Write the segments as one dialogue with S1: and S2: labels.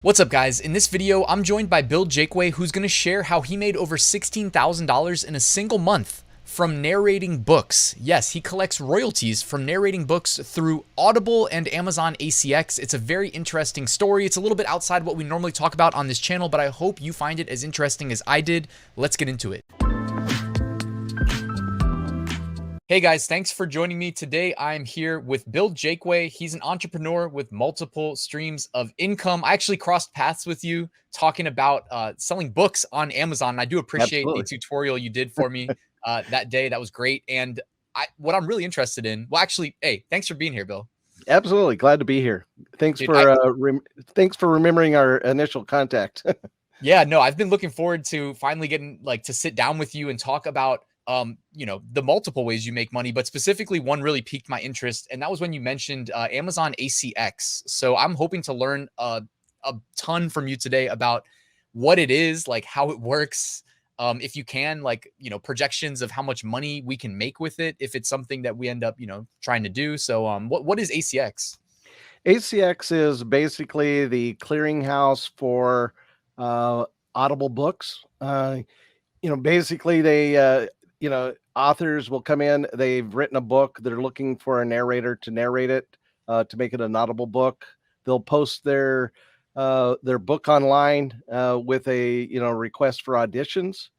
S1: What's up, guys? In this video, I'm joined by Bill Jakeway, who's going to share how he made over $16,000 in a single month from narrating books. Yes, he collects royalties from narrating books through Audible and Amazon ACX. It's a very interesting story. It's a little bit outside what we normally talk about on this channel, but I hope you find it as interesting as I did. Let's get into it. Hey guys, thanks for joining me today. I'm here with Bill Jakeway. He's an entrepreneur with multiple streams of income. I actually crossed paths with you talking about selling books on Amazon. And I do appreciate the
S2: Absolutely.
S1: tutorial you did for me that day. That was great. And what I'm really interested in, well, actually, hey, thanks for being here, Bill.
S2: Absolutely. Glad to be here. Thanks
S1: Dude,
S2: for remembering our initial contact.
S1: yeah, no, I've been looking forward to finally getting to sit down with you and talk about the multiple ways you make money, but specifically one really piqued my interest, and that was when you mentioned Amazon ACX. So I'm hoping to learn a ton from you today about what it is, like how it works, if you can, projections of how much money we can make with it, if it's something that we end up, trying to do. So what is ACX?
S2: ACX is basically the clearinghouse for Audible books. Basically authors will come in, they've written a book, they're looking for a narrator to narrate it, to make it an Audible book. They'll post their book online with a request for auditions.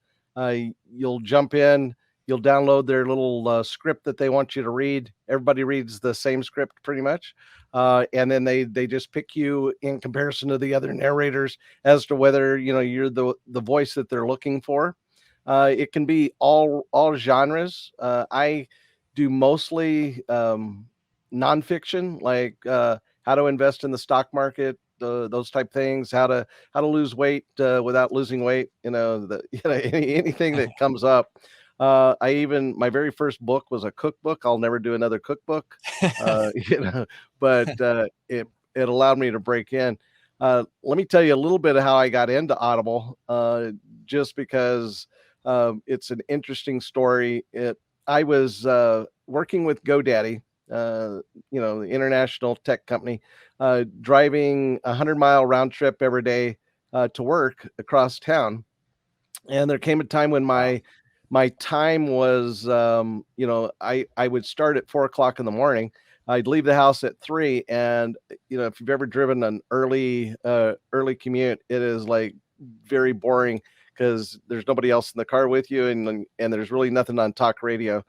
S2: You'll jump in, you'll download their little script that they want you to read. Everybody reads the same script pretty much. And then they just pick you in comparison to the other narrators as to whether you're the voice that they're looking for. It can be all genres. I do mostly nonfiction, like how to invest in the stock market, those type things, how to lose weight without losing weight. Anything that comes up. My very first book was a cookbook. I'll never do another cookbook. But it allowed me to break in. Let me tell you a little bit of how I got into Audible, just because it's an interesting story. I was working with GoDaddy, the international tech company, driving 100-mile round trip every day to work across town. And there came a time when my time was, I would start at 4 o'clock in the morning. I'd leave the house at 3. And, if you've ever driven an early commute, it is like very boring because there's nobody else in the car with you, and there's really nothing on talk radio.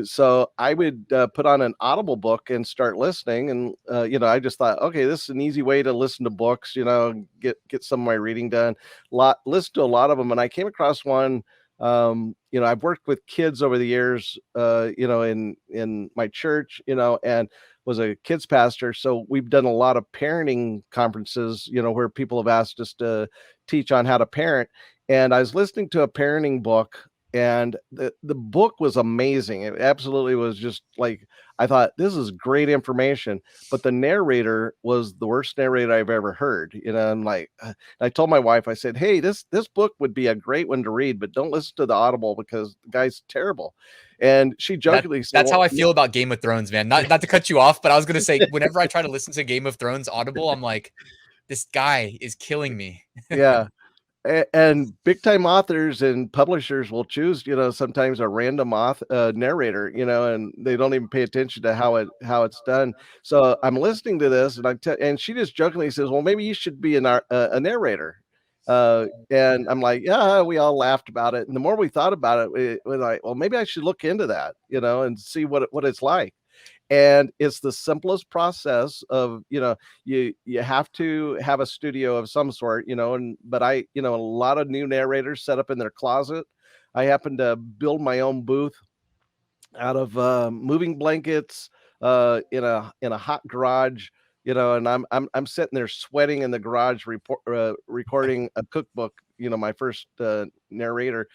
S2: So I would put on an Audible book and start listening. And, I just thought, okay, this is an easy way to listen to books, get some of my reading done, listen to a lot of them. And I came across one, I've worked with kids over the years, in my church, and was a kids pastor. So we've done a lot of parenting conferences, where people have asked us to teach on how to parent. And I was listening to a parenting book, and the book was amazing. It absolutely was just like, I thought, this is great information, but the narrator was the worst narrator I've ever heard. I'm like, I told my wife, I said, hey, this book would be a great one to read, but don't listen to the Audible because the guy's terrible. And she jokingly said,
S1: that's how I feel about Game of Thrones, man. Not to cut you off, but I was gonna say, whenever I try to listen to Game of Thrones Audible, I'm like, this guy is killing me.
S2: yeah. And big time authors and publishers will choose, sometimes a random narrator, and they don't even pay attention to how it's done. So I'm listening to this, and she just jokingly says, "Well, maybe you should be a narrator." And I'm like, "Yeah." We all laughed about it, and the more we thought about it, we're like, "Well, maybe I should look into that, and see what it's like." And it's the simplest process of, you have to have a studio of some sort, but a lot of new narrators set up in their closet. I happen to build my own booth out of moving blankets, in a hot garage, and I'm sitting there sweating in the garage, recording a cookbook, my first narrator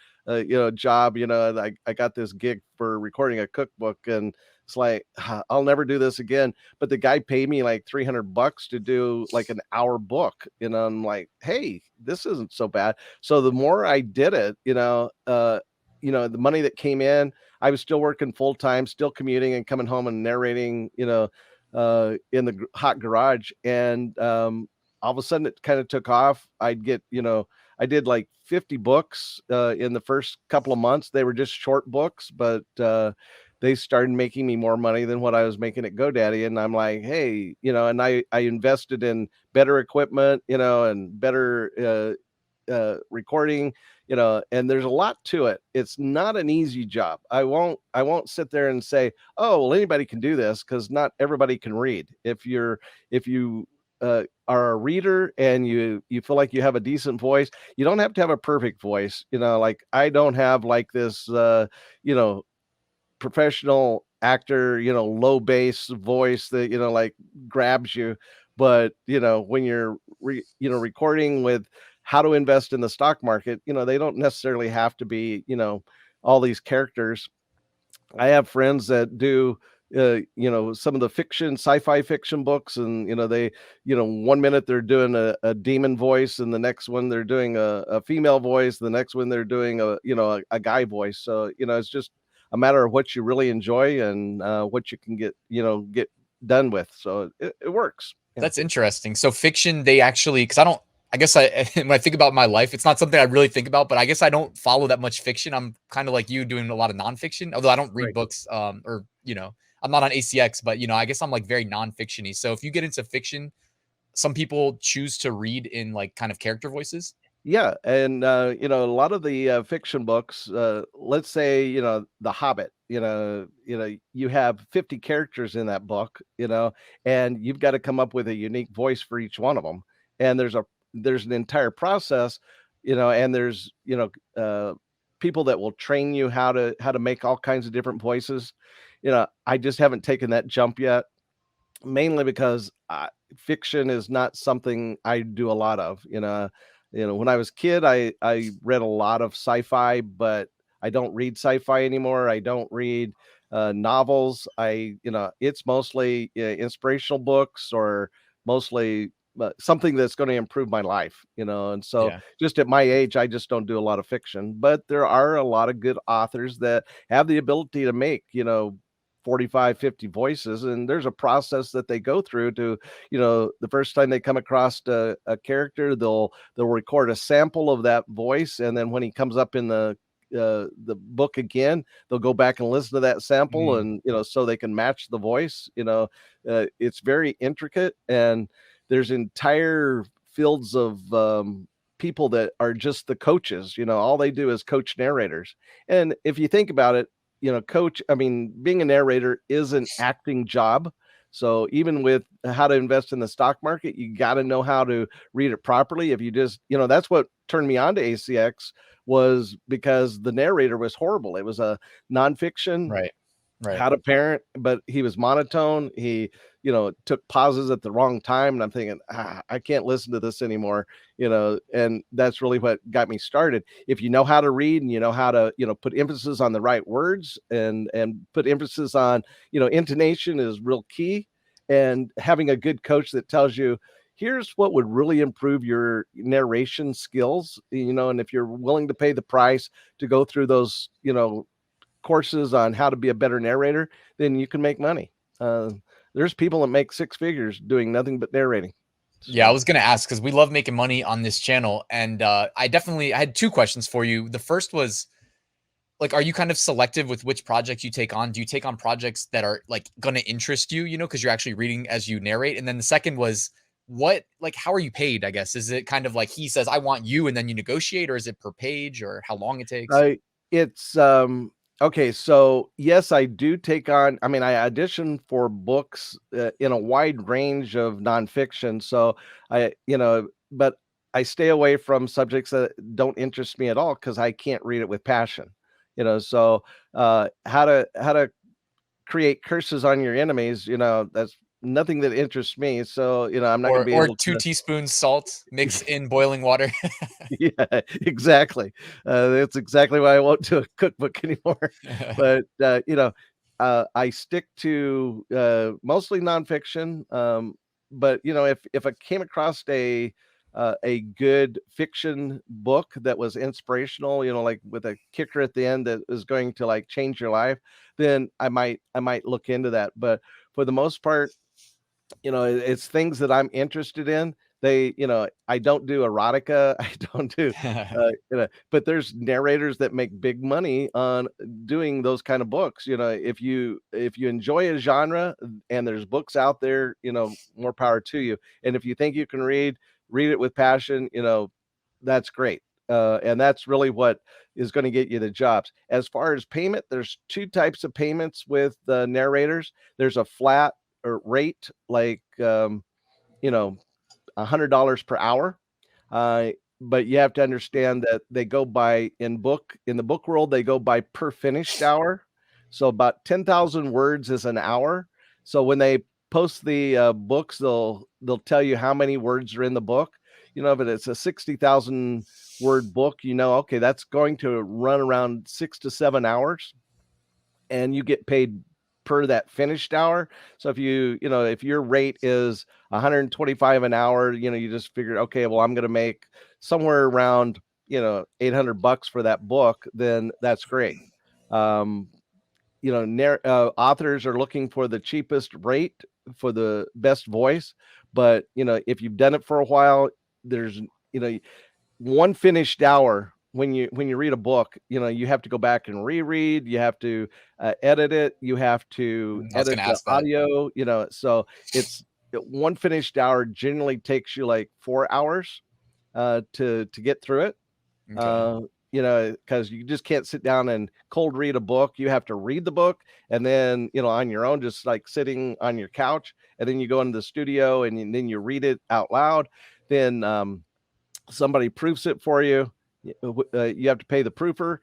S2: job. I got this gig for recording a cookbook, and it's like, I'll never do this again. But the guy paid me like $300 to do like an hour book. I'm like, hey, this isn't so bad. So the more I did it, the money that came in, I was still working full time, still commuting and coming home and narrating, in the hot garage. And all of a sudden it kind of took off. I'd get, I did like 50 books in the first couple of months. They were just short books, but they started making me more money than what I was making at GoDaddy. And I'm like, hey, and I invested in better equipment, and better recording, and there's a lot to it. It's not an easy job. I won't sit there and say, oh, well, anybody can do this, because not everybody can read. If you are a reader and you feel like you have a decent voice, you don't have to have a perfect voice. Like I don't have like this you know professional actor, low bass voice that, like grabs you. But, when you're, recording with how to invest in the stock market, they don't necessarily have to be, all these characters. I have friends that do, some of the fiction, sci-fi fiction books, and they, 1 minute they're doing a demon voice, and the next one they're doing a female voice, the next one they're doing a guy voice. So it's just a matter of what you really enjoy and what you can get done with. So it works. Yeah.
S1: That's interesting. So fiction, they actually, because I guess when I think about my life, it's not something I really think about, but I guess I don't follow that much fiction. I'm kind of like you, doing a lot of nonfiction, although I don't read
S2: Right.
S1: books, or, I'm not on ACX, but, I guess I'm like very nonfiction-y. So if you get into fiction, some people choose to read in like kind of character voices.
S2: Yeah, and a lot of the fiction books, let's say, The Hobbit, you have 50 characters in that book, and you've got to come up with a unique voice for each one of them. And there's an entire process, and there's, people that will train you how to make all kinds of different voices. I just haven't taken that jump yet, mainly because fiction is not something I do a lot of. When I was a kid, I read a lot of sci-fi, but I don't read sci-fi anymore. I don't read novels. It's mostly inspirational books, or mostly something that's going to improve my life. And so
S1: Yeah.
S2: just at my age, I just don't do a lot of fiction. But there are a lot of good authors that have the ability to make 45, 50 voices, and there's a process that they go through to, the first time they come across a character, they'll record a sample of that voice, and then when he comes up in the book again, they'll go back and listen to that sample,
S1: Mm.
S2: and so they can match the voice. It's very intricate, and there's entire fields of people that are just the coaches. All they do is coach narrators. And if you think about it, being a narrator is an acting job. So even with how to invest in the stock market, you got to know how to read it properly. If you just, that's what turned me on to ACX, was because the narrator was horrible. It was a nonfiction,
S1: Right. Right.
S2: how to parent, but he was monotone. He, took pauses at the wrong time. And I'm thinking, I can't listen to this anymore, and that's really what got me started. If you know how to read, and you know how to, put emphasis on the right words, and put emphasis on, intonation is real key. And having a good coach that tells you, here's what would really improve your narration skills, and if you're willing to pay the price to go through those, courses on how to be a better narrator, then you can make money. There's people that make six figures doing nothing but narrating.
S1: Yeah, I
S2: So,
S1: was gonna ask, because we love making money on this channel, and I had two questions for you. The first was, like, are you kind of selective with which projects you take on? Do you take on projects that are like gonna interest you, because you're actually reading as you narrate? And then the second was, how are you paid? I guess, is it kind of like he says, I want you, and then you negotiate, or is it per page, or how long it takes?
S2: I it's okay. So yes, I do take on. I mean, I audition for books in a wide range of nonfiction. So but I stay away from subjects that don't interest me at all, because I can't read it with passion. So how to create curses on your enemies, that's nothing that interests me. So I'm not going to be
S1: Or
S2: able
S1: 2
S2: to.
S1: teaspoons salt, mix in boiling water.
S2: Yeah, exactly. That's exactly why I won't do a cookbook anymore. But I stick to mostly nonfiction. But if I came across a good fiction book that was inspirational, like with a kicker at the end that is going to like change your life, then I might look into that. But for the most part, it's things that I'm interested in They, I don't do erotica. I don't do, but there's narrators that make big money on doing those kind of books. If you enjoy a genre and there's books out there, more power to you. And if you think you can read it with passion, that's great. And that's really what is going to get you the jobs. As far as payment, there's two types of payments with the narrators. There's a flat or rate, like, $100 per hour. Uh, but you have to understand that they go by in the book world, they go by per finished hour. So about 10,000 words is an hour. So when they post the books, they'll tell you how many words are in the book. If it's a 60,000 word book, okay, that's going to run around 6 to 7 hours, and you get paid per that finished hour. So if if your rate is 125 an hour, you just figure, okay, well, I'm going to make somewhere around, $800 for that book, then that's great. Authors are looking for the cheapest rate for the best voice. But, if you've done it for a while, there's, one finished hour. When you read a book, you have to go back and reread, you have to edit it, you have to
S1: I was
S2: edit
S1: gonna
S2: the
S1: ask that.
S2: audio, so it's one finished hour generally takes you like 4 hours to get through it.
S1: Okay.
S2: Because you just can't sit down and cold read a book. You have to read the book, and then, on your own, just like sitting on your couch, and then you go into the studio and then you read it out loud. Then somebody proofs it for you. You have to pay the proofer,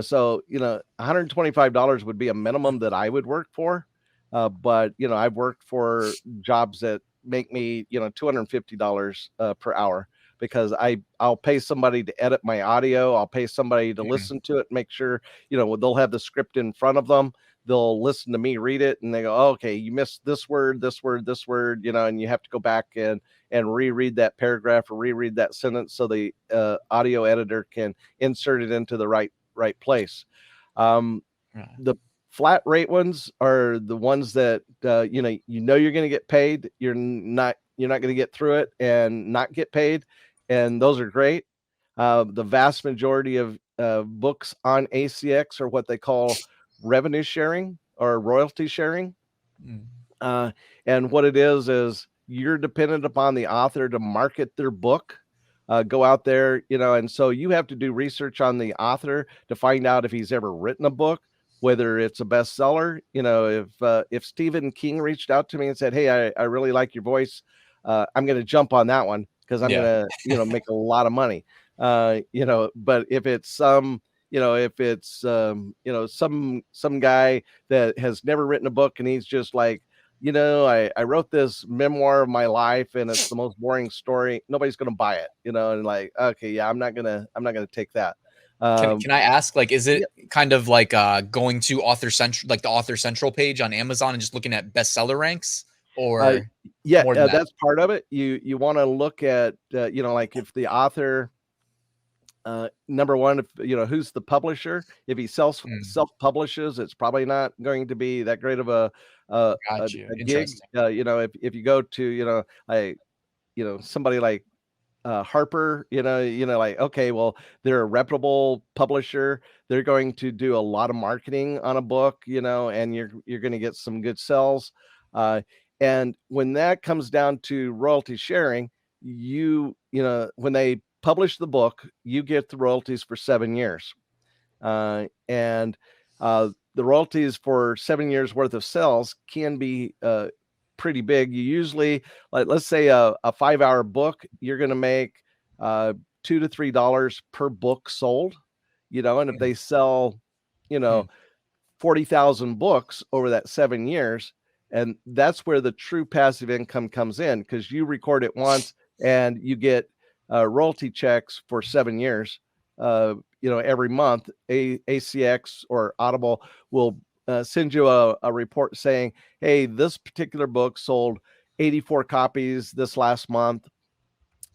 S2: so, $125 would be a minimum that I would work for. But, I've worked for jobs that make me, $250 per hour, because I'll pay somebody to edit my audio. I'll pay somebody to listen to it, make sure, they'll have the script in front of them. They'll listen to me read it, and they go, oh, okay, you missed this word, this word, this word, and you have to go back and reread that paragraph or reread that sentence so the audio editor can insert it into the right place. The flat rate ones are the ones that you're going to get paid. You're not going to get through it and not get paid, and those are great. The vast majority of books on ACX are what they call revenue sharing or royalty sharing. And what it is you're dependent upon the author to market their book, go out there, and so you have to do research on the author to find out if he's ever written a book, whether it's a bestseller. If Stephen King reached out to me and said, hey, I really like your voice, I'm going to jump on that one because I'm going to, make a lot of money. But if it's some guy that has never written a book and he's just like, I wrote this memoir of my life and it's the most boring story, nobody's going to buy it, and like, okay, yeah, I'm not going to take that.
S1: Can I ask, like, is it kind of like going to Author Central, like the Author Central page on Amazon, and just looking at bestseller ranks, or more than that?
S2: That's part of it. You want to look at, like if the author, number one, if who's the publisher. If he self publishes, it's probably not going to be that great of a gig. If you go to somebody like Harper, like, okay, well, they're a reputable publisher. They're going to do a lot of marketing on a book, and you're going to get some good sales. And when that comes down to royalty sharing, when they publish the book, you get the royalties for 7 years. And the royalties for 7 years worth of sales can be pretty big. You usually, like, let's say a 5-hour book, you're going to make $2 to $3 per book sold, and if they sell, 40,000 books over that 7 years, and that's where the true passive income comes in, because you record it once and you get royalty checks for 7 years. Every month, ACX or Audible will send you a report saying, hey, this particular book sold 84 copies this last month.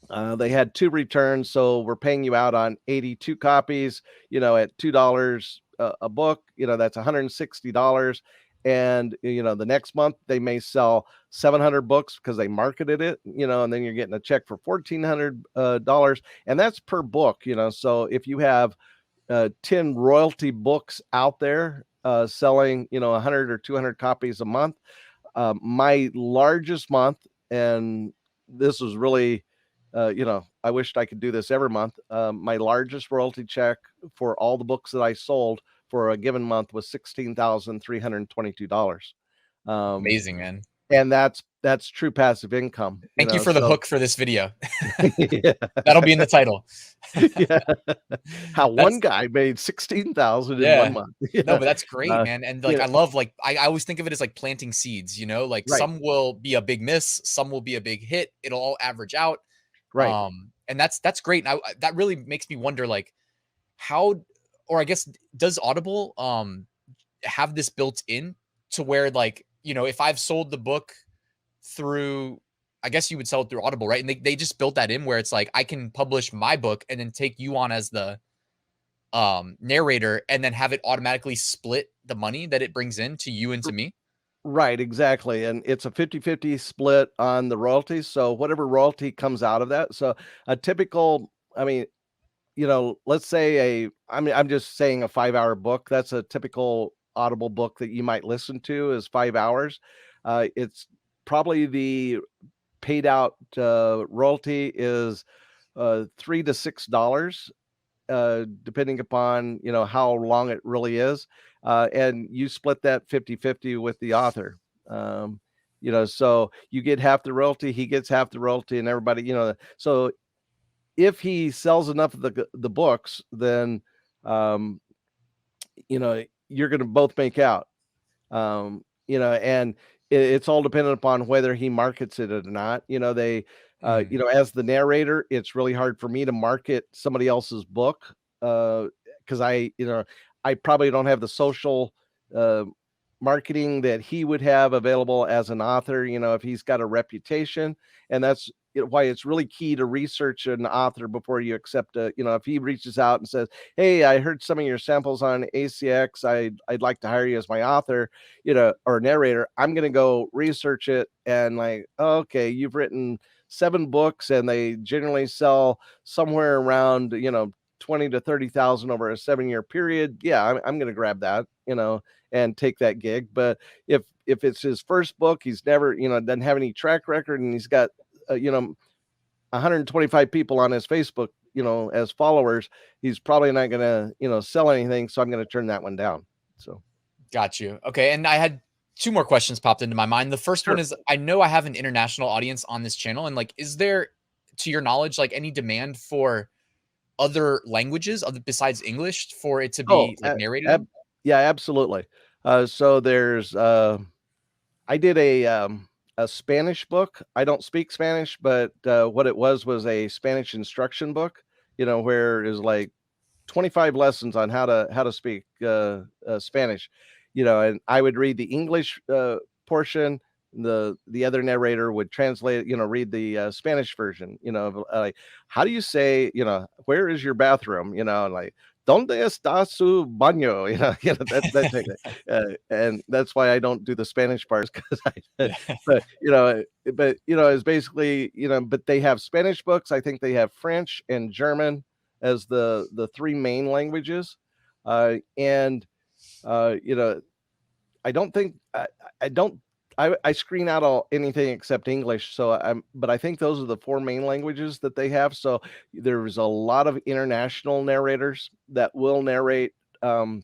S2: They had 2 returns, so we're paying you out on 82 copies, at $2 a book, that's $160. and the next month they may sell 700 books because they marketed it, and then you're getting a check for $1,400, and that's per book. So if you have 10 royalty books out there selling 100 or 200 copies a month, my largest month, and this was really I wished I could do this every month. My largest royalty check for all the books that I sold for a given month was $16,322.
S1: Amazing, man.
S2: And that's true passive income.
S1: Thank you for the hook for this video.
S2: Yeah.
S1: That'll be in the title.
S2: Yeah. How one guy made 16,000 in 1 month.
S1: Yeah. No, but that's great, man. And like,
S2: yeah.
S1: I love, like, I always think of it as like planting seeds, like
S2: Right.
S1: some will be a big miss, some will be a big hit. It'll all average out.
S2: Right.
S1: And that's great. And that really makes me wonder, like, how, or I guess, does Audible have this built in to where, like, if I've sold the book through, I guess you would sell it through Audible, right? And they just built that in where it's like, I can publish my book and then take you on as the narrator and then have it automatically split the money that it brings in to you and to me.
S2: Right, exactly. And it's a 50-50 split on the royalties. So whatever royalty comes out of that. So a typical, let's say I'm just saying a 5-hour book. That's a typical Audible book that you might listen to is 5 hours. It's probably the paid out royalty is $3 to $6, depending upon how long it really is, and you split that 50-50 with the author. So you get half the royalty, he gets half the royalty, and everybody, so if he sells enough of the books, then you're going to both make out. And it's all dependent upon whether he markets it or not. As the narrator, it's really hard for me to market somebody else's book because I probably don't have the social marketing that he would have available as an author, if he's got a reputation. And that's why it's really key to research an author before you accept if he reaches out and says, hey, I heard some of your samples on ACX, I'd like to hire you as my author, or narrator. I'm going to go research it and like, okay, you've written 7 books and they generally sell somewhere around 20 to 30,000 over a 7-year period. Yeah, I'm going to grab that, and take that gig. But if it's his first book, he's never, doesn't have any track record, and he's got 125 people on his Facebook, as followers, he's probably not going to, sell anything. So I'm going to turn that one down. So.
S1: Got you. Okay. And I had 2 more questions popped into my mind. The first one is, I know I have an international audience on this channel, and like, is there, to your knowledge, like any demand for other languages besides English for it to be like narrated?
S2: Yeah, absolutely. So there's, I did a Spanish book. I don't speak Spanish, but what it was a Spanish instruction book, where it was like 25 lessons on how to speak Spanish, and I would read the English portion. The other narrator would translate, read the Spanish version, like, how do you say, where is your bathroom, like, ¿Dónde está su baño? That and that's why I don't do the Spanish parts, because but it's basically, but they have Spanish books. I think they have French and German as the 3 main languages, and I don't think I screen out anything except English. So but I think those are the 4 main languages that they have. So there's a lot of international narrators that will narrate. And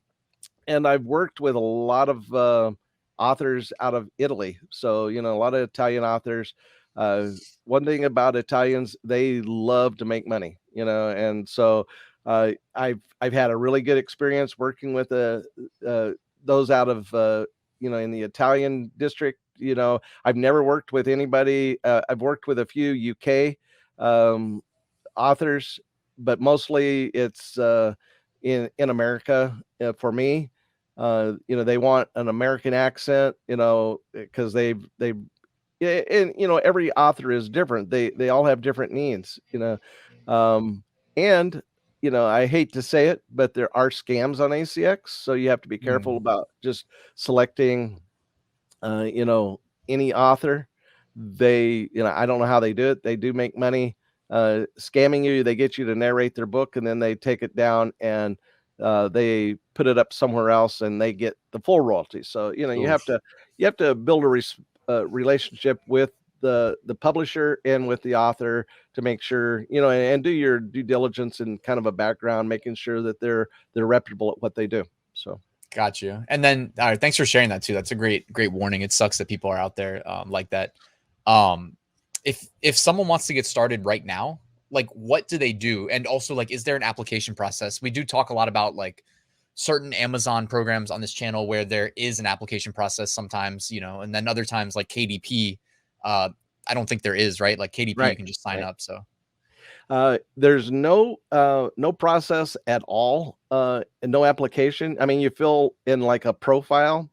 S2: I've worked with a lot of authors out of Italy. So, a lot of Italian authors. One thing about Italians, they love to make money, and so I've had a really good experience working with those out of in the Italian district. I've never worked with anybody. I've worked with a few UK authors, but mostly it's in America for me. They want an American accent, because they've and every author is different. They all have different needs, and I hate to say it, but there are scams on ACX, so you have to be careful about just selecting You know, any author, they, you know, I don't know how they do it. They do make money scamming you. They get you to narrate their book, and then they take it down and they put it up somewhere else, and they get the full royalty. So you know,
S1: Oof.
S2: you have to build a relationship with the publisher and with the author to make sure, you know, and do your due diligence and kind of a background, making sure that they're reputable at what they do. So.
S1: Got you. And then, all right, thanks for sharing that too. That's a great warning. It sucks that people are out there like that. Um, if someone wants to get started right now, like what do they do? And also, like, is there an application process? We do talk a lot about like certain Amazon programs on this channel where there is an application process sometimes, you know, and then other times like KDP, I don't think there is, right? Like KDP, you
S2: Right.
S1: can just sign
S2: Right.
S1: up. So
S2: There's no process at all, and no application. I mean, you fill in like a profile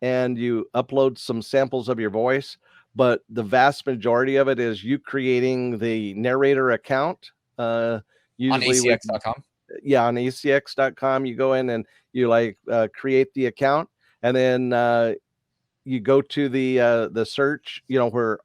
S2: and you upload some samples of your voice, but the vast majority of it is you creating the narrator account.
S1: on
S2: Usually with,
S1: acx.com.
S2: yeah, on acx.com, you go in and you like create the account, and then you go to the search, you know, where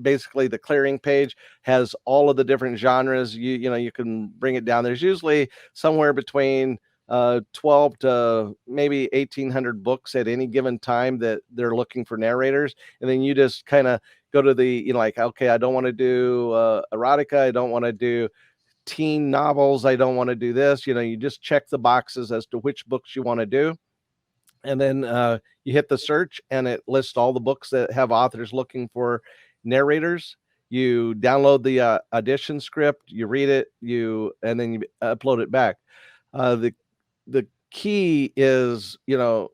S2: basically the clearing page has all of the different genres. You know, you can bring it down. There's usually somewhere between 12 to maybe 1800 books at any given time that they're looking for narrators, and then you just kind of go to the, you know, like, okay, I don't want to do erotica, I don't want to do teen novels, I don't want to do this. You know, you just check the boxes as to which books you want to do, and then you hit the search and it lists all the books that have authors looking for narrators. You download the audition script, you read it, and then you upload it back. The key is, you know,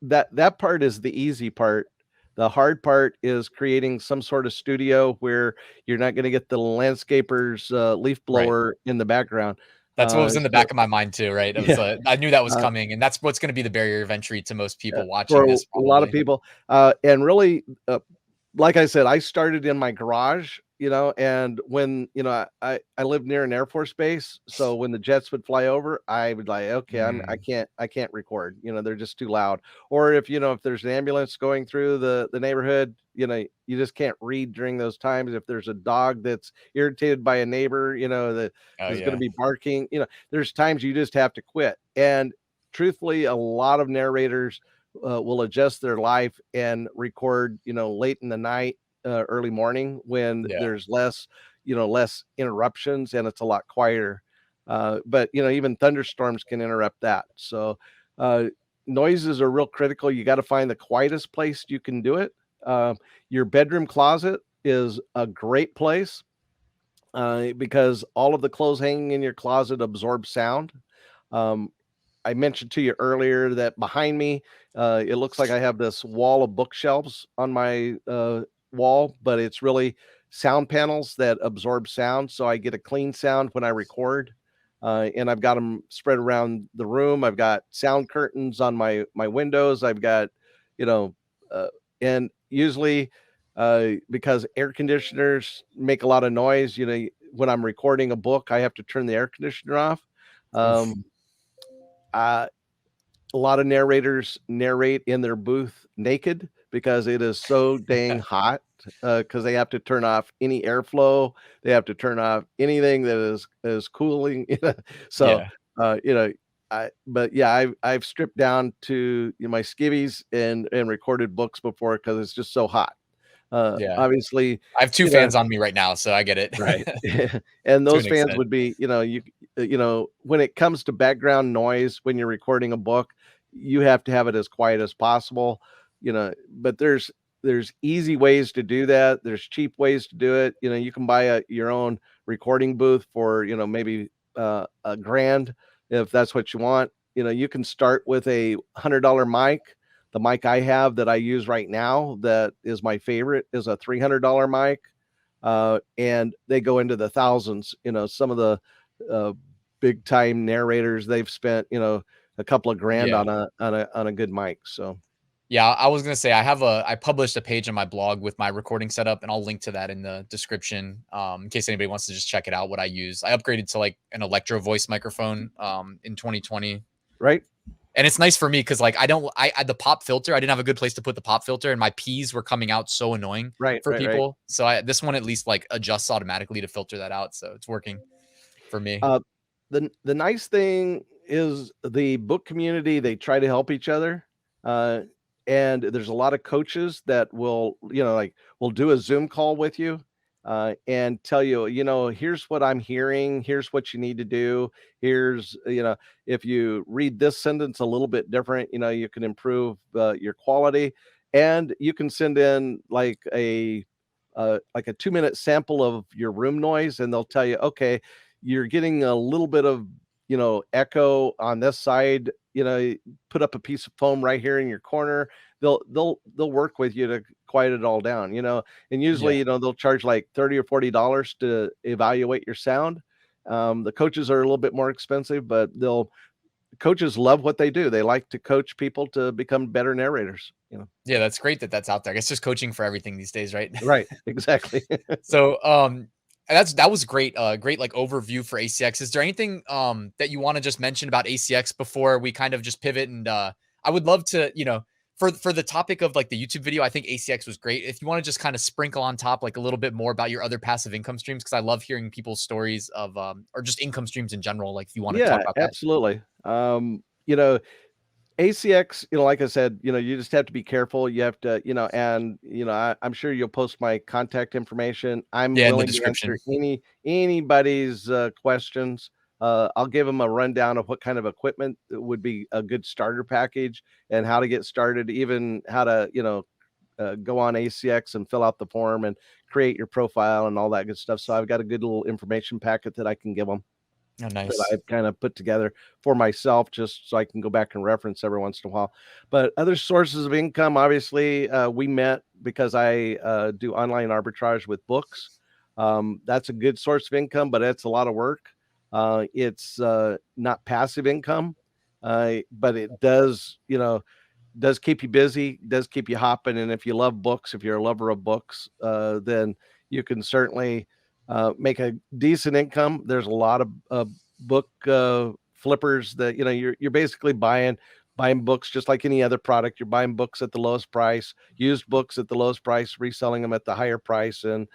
S2: that part is the easy part. The hard part is creating some sort of studio where you're not going to get the landscaper's leaf
S1: Right.
S2: blower in the background.
S1: That's what was in the
S2: So
S1: back of my mind too, right? It was,
S2: yeah,
S1: I knew that was
S2: uh,
S1: coming, and that's what's going to be the barrier of entry to most people
S2: for
S1: watching
S2: a
S1: this,
S2: lot of
S1: probably.
S2: people. And really, like I said, I started in my garage, you know, and when, you know, I lived near an Air Force base, so when the jets would fly over, I would like, okay,
S1: Mm,
S2: I can't record, you know, they're just too loud. Or if, you know, if there's an ambulance going through the neighborhood, you know, you just can't read during those times. If there's a dog that's irritated by a neighbor, you know, that
S1: oh
S2: is going to
S1: yeah,
S2: be barking, you know, there's times you just have to quit. And truthfully, a lot of narrators will adjust their life and record, you know, late in the night, early morning when
S1: yeah,
S2: there's less, you know, less interruptions and it's a lot quieter. But you know, even thunderstorms can interrupt that. So uh, noises are real critical. You got to find the quietest place you can do it. Your bedroom closet is a great place because all of the clothes hanging in your closet absorb sound. Um, I mentioned to you earlier that behind me, it looks like I have this wall of bookshelves on my wall, but it's really sound panels that absorb sound. So I get a clean sound when I record. And I've got them spread around the room. I've got sound curtains on my windows. I've got, you know, uh, and usually because air conditioners make a lot of noise, you know, when I'm recording a book, I have to turn the air conditioner off.
S1: oof,
S2: Um, uh, a lot of narrators narrate in their booth naked because it is so dang hot. Because they have to turn off any airflow, they have to turn off anything that is cooling. So,
S1: yeah,
S2: you know, but yeah, I've stripped down to, you know, my skivvies and recorded books before because it's just so hot.
S1: yeah.
S2: Obviously,
S1: I have two
S2: you know,
S1: fans on me right now, so I get it
S2: right. And
S1: to
S2: those
S1: an
S2: fans
S1: extent.
S2: would be, you know, you know, when it comes to background noise when you're recording a book, you have to have it as quiet as possible, you know, but there's easy ways to do that. There's cheap ways to do it. You know, you can buy your own recording booth for, you know, maybe a grand if that's what you want. You know, you can start with a $100 mic. The mic I have that I use right now that is my favorite is a $300 mic, and they go into the thousands. You know, some of the uh, big time narrators, they've spent, you know, a couple of grand
S1: Yeah.
S2: on a good mic. So
S1: Yeah, I was gonna say I published a page on my blog with my recording setup, and I'll link to that in the description, in case anybody wants to just check it out. What I use, I upgraded to like an electro voice microphone, in 2020.
S2: right.
S1: And it's nice for me because like the pop filter, I didn't have a good place to put the pop filter, and my P's were coming out so annoying
S2: Right,
S1: for
S2: right, right.
S1: people. So this one at least like adjusts automatically to filter that out. So it's working for me.
S2: Uh, the nice thing is the book community, they try to help each other. Uh, and there's a lot of coaches that will, like will do a Zoom call with you and tell you, here's what I'm hearing, here's what you need to do. Here's, if you read this sentence a little bit different, you can improve your quality. And you can send in like a 2-minute sample of your room noise, and they'll tell you, okay, you're getting a little bit of, echo on this side, put up a piece of foam right here in your corner. They'll work with you to quiet it all down, and
S1: Yeah.
S2: usually, they'll charge like 30 or $40 to evaluate your sound. The coaches are a little bit more expensive, but coaches love what they do. They like to coach people to become better narrators.
S1: Yeah, that's great that that's out there. It's just coaching for everything these days, right?
S2: Right, exactly.
S1: So, that was great. Great like overview for ACX. Is there anything that you want to just mention about ACX before we kind of just pivot? And I would love to, for the topic of like the YouTube video, I think ACX was great. If you want to just kind of sprinkle on top like a little bit more about your other passive income streams, because I love hearing people's stories of or just income streams in general. Like if you want to talk
S2: Yeah,
S1: about that.
S2: absolutely. ACX, like I said, you just have to be careful. You have to, and I'm sure you'll post my contact information. I'm
S1: Yeah, in the
S2: willing to answer
S1: description.
S2: anybody's questions. I'll give them a rundown of what kind of equipment would be a good starter package and how to get started, even how to, go on ACX and fill out the form and create your profile and all that good stuff. So I've got a good little information packet that I can give them,
S1: Oh,
S2: that
S1: nice.
S2: I've kind of put together for myself just so I can go back and reference every once in a while. But other sources of income, obviously, we met because I do online arbitrage with books. That's a good source of income, but it's a lot of work. It's not passive income, but it does keep you busy, does keep you hopping. And if you love books, if you're a lover of books, then you can certainly make a decent income. There's a lot of book flippers that you're basically buying books just like any other product. You're buying books at the lowest price, used books at the lowest price, reselling them at the higher price. And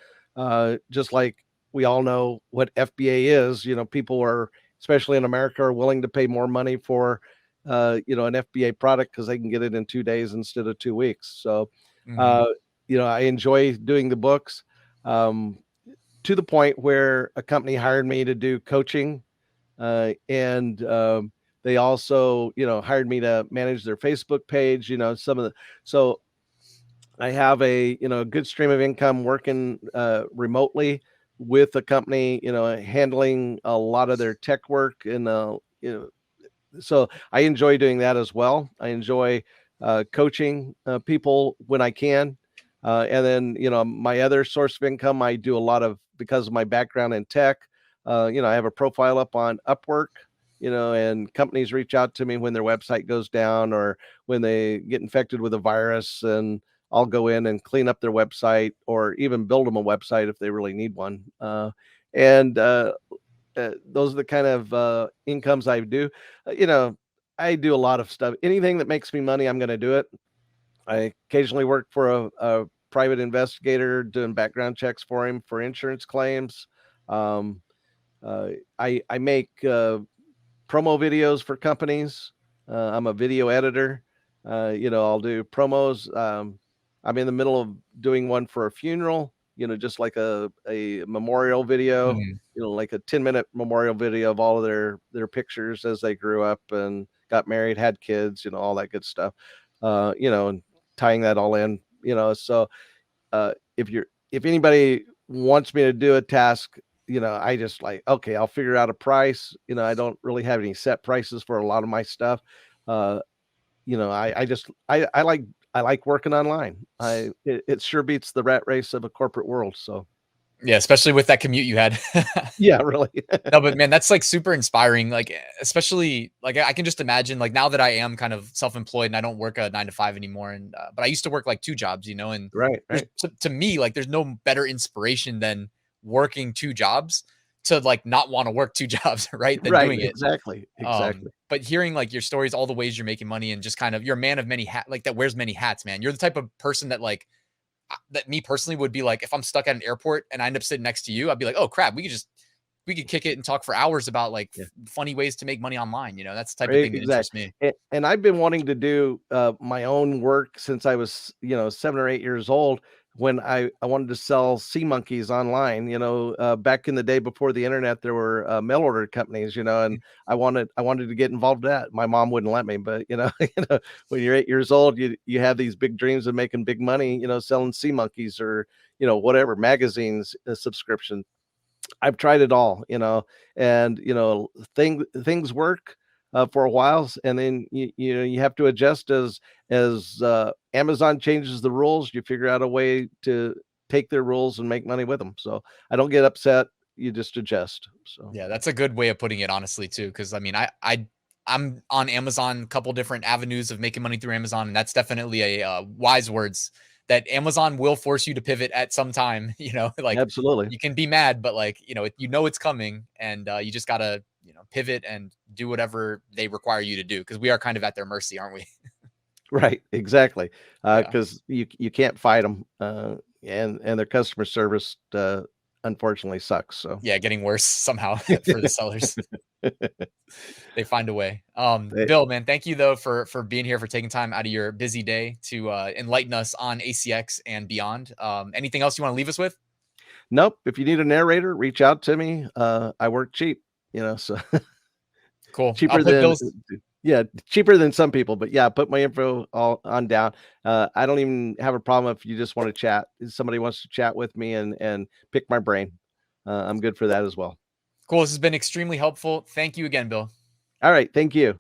S2: just like we all know what FBA is, people are, especially in America, are willing to pay more money for an FBA product because they can get it in 2 days instead of 2 weeks. So
S1: Hmm.
S2: uh, I enjoy doing the books. To the point where a company hired me to do coaching, and they also, hired me to manage their Facebook page. So I have a good stream of income working remotely with a company, handling a lot of their tech work, and so I enjoy doing that as well. I enjoy coaching people when I can. And then, my other source of income, I do a lot of, because of my background in tech, I have a profile up on Upwork, and companies reach out to me when their website goes down or when they get infected with a virus, and I'll go in and clean up their website or even build them a website if they really need one. And those are the kind of incomes I do. I do a lot of stuff. Anything that makes me money, I'm going to do it. I occasionally work for a private investigator doing background checks for him for insurance claims. Um, I make promo videos for companies. I'm a video editor. I'll do promos. I'm in the middle of doing one for a funeral, just like a memorial video,
S1: Hmm.
S2: like a 10-minute memorial video of all of their pictures as they grew up and got married, had kids, all that good stuff. And tying that all in, so if anybody wants me to do a task, I just like, okay, I'll figure out a price. I don't really have any set prices for a lot of my stuff. Uh, I like working online. It sure beats the rat race of a corporate world. So
S1: Yeah, especially with that commute you had.
S2: yeah, really.
S1: No, but man, that's like super inspiring. Like, especially like I can just imagine like now that I am kind of self-employed and I don't work a 9 to 5 anymore. And but I used to work like two jobs, and
S2: Right,
S1: there's
S2: right.
S1: to me like there's no better inspiration than working two jobs to like not want to work 2 jobs, right? Than
S2: Right.
S1: doing it.
S2: Exactly.
S1: But hearing like your stories, all the ways you're making money, and just kind of, you're a man of many hats, like that wears many hats, man. You're the type of person that like, that me personally would be like, if I'm stuck at an airport and I end up sitting next to you, I'd be like, oh crap, we could kick it and talk for hours about like
S2: Yeah.
S1: funny ways to make money online. You know, that's the type of
S2: Right,
S1: thing that interests
S2: exactly.
S1: me.
S2: And I've been wanting to do my own work since I was, 7 or 8 years old, when I wanted to sell sea monkeys online. Back in the day before the internet, there were mail order companies, and I wanted to get involved in that. My mom wouldn't let me, but when you're 8 years old, you have these big dreams of making big money, selling sea monkeys, or whatever, magazines, subscription. I've tried it all, and things work for a while, and then you have to adjust as Amazon changes the rules. You figure out a way to take their rules and make money with them. So I don't get upset. You just adjust. So
S1: Yeah, that's a good way of putting it, honestly, too. Because I mean, I'm on Amazon, a couple different avenues of making money through Amazon, and that's definitely a wise words that Amazon will force you to pivot at some time. You know, like
S2: absolutely.
S1: you can be mad, but like you know it's coming, and you just gotta pivot and do whatever they require you to do, because we are kind of at their mercy, aren't we?
S2: Right, exactly.
S1: Yeah,
S2: Because you can't fight them, and their customer service unfortunately sucks. So
S1: yeah, getting worse somehow for the sellers. They find a way.
S2: they,
S1: Bill, man, thank you though for being here, for taking time out of your busy day to enlighten us on ACX and beyond. Anything else you want to leave us with?
S2: nope. If you need a narrator, reach out to me. I work cheap, so
S1: Cool. I'll
S2: cheaper
S1: put
S2: than
S1: Bill's.
S2: yeah, cheaper than some people. But yeah, put my info all on down. I don't even have a problem if you just want to chat. If somebody wants to chat with me and pick my brain. I'm good for that as well.
S1: Cool. This has been extremely helpful. Thank you again, Bill.
S2: All right, thank you.